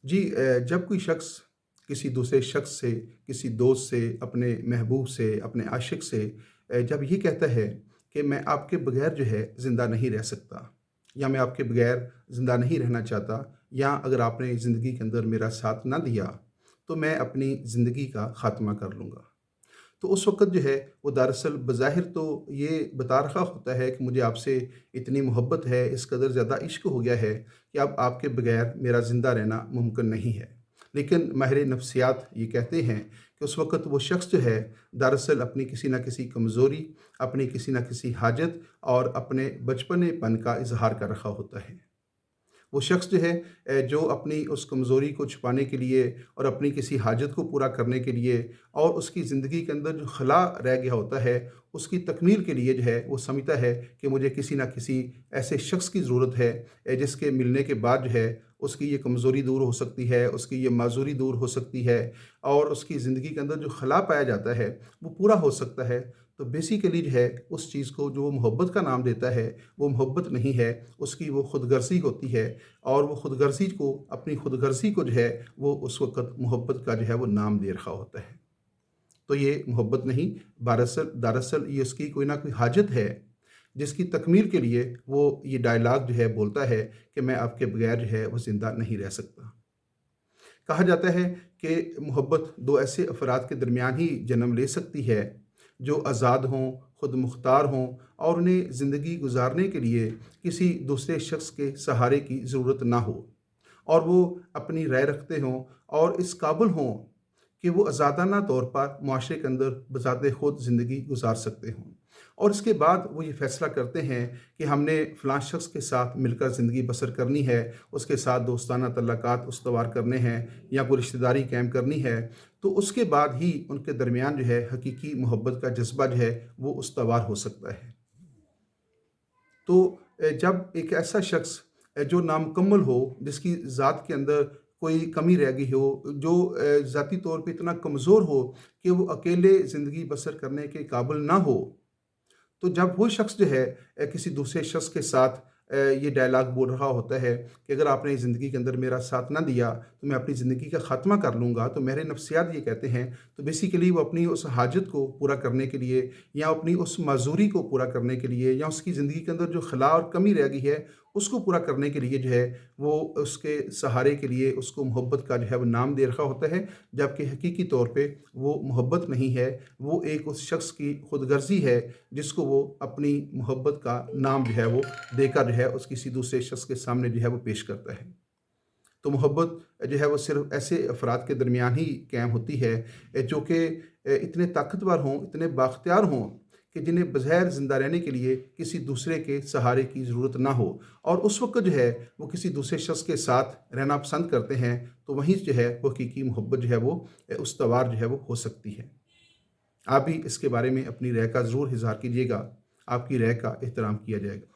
جی जब कोई शख्स किसी दूसरे शख्स से, किसी दोस्त से, अपने महबूब से, अपने आशिक से जब ये कहता है कि मैं आपके बगैर जो है ज़िंदा नहीं रह सकता, या मैं आपके बगैर ज़िंदा नहीं रहना चाहता, या अगर आपने ज़िंदगी के अंदर मेरा साथ ना दिया तो मैं अपनी ज़िंदगी का ख़ात्मा कर लूँगा। तो उस वक़्त जो है वो दरअसल बज़ाहिर तो ये बता रहा होता है कि मुझे आपसे इतनी मोहब्बत है, इस कदर ज़्यादा इश्क हो गया है कि अब आपके बगैर मेरा ज़िंदा रहना मुमकिन नहीं है। लेकिन माहिर नफ्सियात ये कहते हैं कि उस वक़्त वो शख़्स जो है दरअसल अपनी किसी न किसी कमज़ोरी, अपनी किसी न किसी हाजत और अपने बचपनेपन का इज़हार कर रहा होता है। वो शख्स जो है जो अपनी उस कमज़ोरी को छुपाने के लिए और अपनी किसी हाजत को पूरा करने के लिए और उसकी ज़िंदगी के अंदर जो खला रह गया होता है, उसकी तकमील के लिए जो है वो समझता है कि मुझे किसी न किसी ऐसे शख्स की ज़रूरत है जिसके मिलने के बाद जो है उसकी ये कमज़ोरी दूर हो सकती है, उसकी ये माज़ूरी दूर हो सकती है और उसकी ज़िंदगी के अंदर जो खला पाया जाता है, वो पूरा हो सकता है। तो बेसिकली जो है उस चीज़ को जो वो मोहब्बत का नाम देता है, वो मोहब्बत नहीं है, उसकी वो खुदगर्ज़ी होती है और वो खुदगर्ज़ी को अपनी खुदगर्ज़ी को जो है वो उस वक़्त मोहब्बत का जो है वो नाम दे रखा होता है। तो ये मोहब्बत नहीं, दरअसल दरअसल ये उसकी कोई ना कोई हाजत है, जिसकी तकमील के लिए वो ये डायलॉग जो है बोलता है कि मैं आपके बगैर जो है वो ज़िंदा नहीं रह सकता। कहा जाता है कि मोहब्बत 2 ऐसे अफ़राद के दरमियान ही जन्म ले सकती है, जो आज़ाद हों, खुद मुख्तार हों और उन्हें ज़िंदगी गुज़ारने के लिए किसी दूसरे शख़्स के सहारे की ज़रूरत ना हो और वो अपनी राय रखते हों और इस काबिल हों कि वो आज़ादाना तौर पर मुआशरे के अंदर बज़ाते खुद ज़िंदगी गुज़ार सकते हों। और इसके बाद वो ये फ़ैसला करते हैं कि हमने फ़लाँ शख़्स के साथ मिलकर ज़िंदगी बसर करनी है, उसके साथ दोस्ताना तल्लुकात उस्तवार करने हैं या कोई रिश्तेदारी कायम करनी है, तो उसके बाद ही उनके दरमियान जो है हकीकी मोहब्बत का जज़्बा जो है वो उस्तवार हो सकता है। तो जब एक ऐसा शख्स जो नामुकम्मल हो, जिसकी ज़ात के अंदर कोई कमी रह गई हो, जो ज़ाती तौर पे इतना कमज़ोर हो कि वो अकेले ज़िंदगी बसर करने के काबिल ना हो, तो जब वो शख्स जो है किसी दूसरे शख्स के साथ ये डायलॉग बोल रहा होता है कि अगर आपने ज़िंदगी के अंदर मेरा साथ ना दिया तो मैं अपनी ज़िंदगी का ख़ात्मा कर लूँगा, तो मेरे नफ्सियात ये कहते हैं, तो बेसिकली वो अपनी उस हाजत को पूरा करने के लिए या अपनी उस माजूरी को पूरा करने के लिए या उसकी ज़िंदगी के अंदर जो खला और कमी रह गई है उसको पूरा करने के लिए जो है वो उसके सहारे के लिए उसको मोहब्बत का जो है वो नाम दे रखा होता है, जबकि हकीकी तौर पे वो मोहब्बत नहीं है, वो एक उस शख्स की खुदगर्ज़ी है जिसको वो अपनी मोहब्बत का नाम जो है वो देकर जो है उस किसी दूसरे शख्स के सामने जो है वो पेश करता है। तो मोहब्बत जो है वो सिर्फ़ ऐसे अफ़राद के दरमियान ही कायम होती है जो कि इतने ताकतवर हों, इतने बाख्तियार हों कि जिन्हें बग़ैर ज़िंदा रहने के लिए किसी दूसरे के सहारे की ज़रूरत ना हो और उस वक़्त जो है वो किसी दूसरे शख़्स के साथ रहना पसंद करते हैं, तो वहीं जो है वो हकीकी मोहब्बत जो है वो उसतवार जो है वो हो सकती है। आप भी इसके बारे में अपनी राय का ज़रूर इज़हार कीजिएगा। आपकी राय का एहतराम किया जाएगा।